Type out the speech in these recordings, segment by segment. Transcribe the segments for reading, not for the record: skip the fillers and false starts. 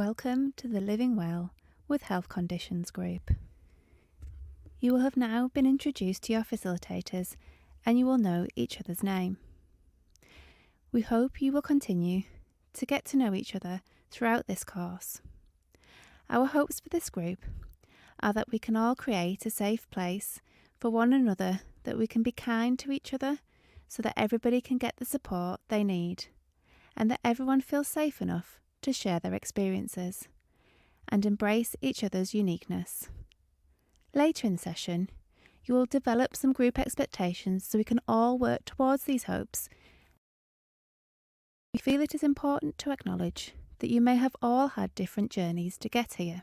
Welcome to the Living Well with Health Conditions group. You will have now been introduced to your facilitators and you will know each other's name. We hope you will continue to get to know each other throughout this course. Our hopes for this group are that we can all create a safe place for one another, that we can be kind to each other so that everybody can get the support they need and that everyone feels safe enough to share their experiences and embrace each other's uniqueness. Later in the session, you will develop some group expectations so we can all work towards these hopes. We feel it is important to acknowledge that you may have all had different journeys to get here.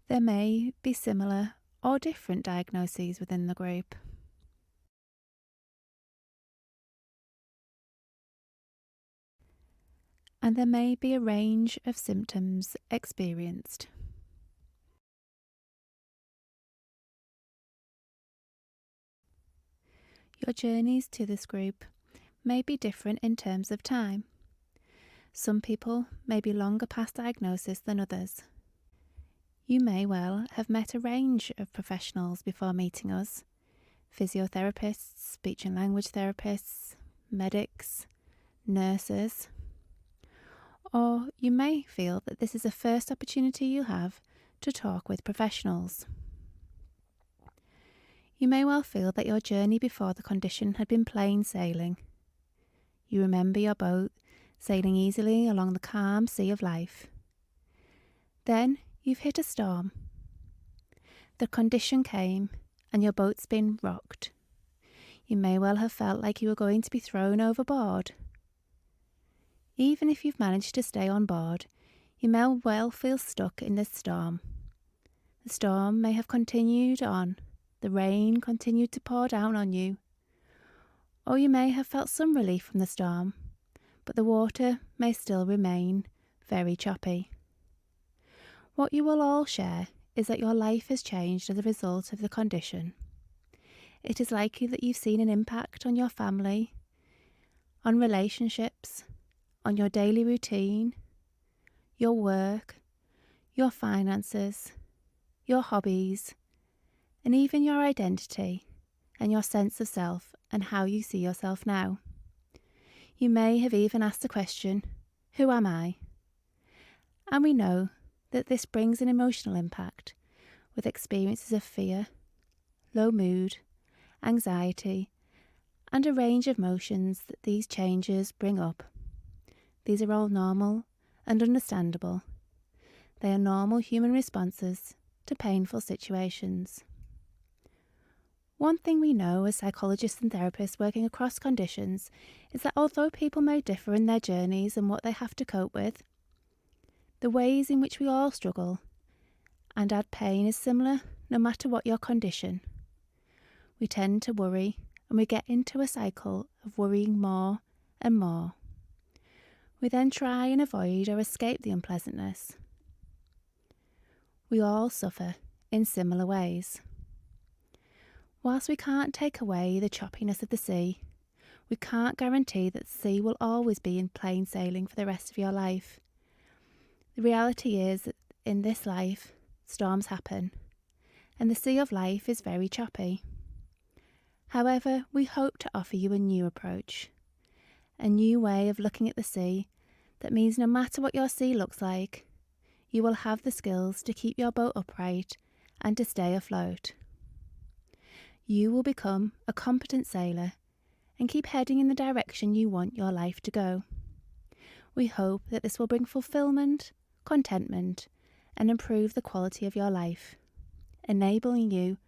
There may be similar or different diagnoses within the group. And there may be a range of symptoms experienced. Your journeys to this group may be different in terms of time. Some people may be longer past diagnosis than others. You may well have met a range of professionals before meeting us: physiotherapists, speech and language therapists, medics, nurses. Or you may feel that this is the first opportunity you have to talk with professionals. You may well feel that your journey before the condition had been plain sailing. You remember your boat sailing easily along the calm sea of life. Then you've hit a storm. The condition came and your boat's been rocked. You may well have felt like you were going to be thrown overboard. Even if you've managed to stay on board, you may well feel stuck in this storm. The storm may have continued on. The rain continued to pour down on you. Or you may have felt some relief from the storm, but the water may still remain very choppy. What you will all share is that your life has changed as a result of the condition. It is likely that you've seen an impact on your family, on relationships, on your daily routine, your work, your finances, your hobbies, and even your identity and your sense of self and how you see yourself now. You may have even asked the question, who am I? And we know that this brings an emotional impact with experiences of fear, low mood, anxiety, and a range of emotions that these changes bring up. These are all normal and understandable. They are normal human responses to painful situations. One thing we know as psychologists and therapists working across conditions is that although people may differ in their journeys and what they have to cope with, the ways in which we all struggle and add pain is similar no matter what your condition. We tend to worry and we get into a cycle of worrying more and more. We then try and avoid or escape the unpleasantness. We all suffer in similar ways. Whilst we can't take away the choppiness of the sea, we can't guarantee that the sea will always be in plain sailing for the rest of your life. The reality is that in this life, storms happen, and the sea of life is very choppy. However, we hope to offer you a new approach, a new way of looking at the sea that means no matter what your sea looks like, you will have the skills to keep your boat upright and to stay afloat. You will become a competent sailor and keep heading in the direction you want your life to go. We hope that this will bring fulfillment, contentment, and improve the quality of your life, enabling you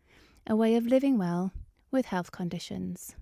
a way of living well with health conditions.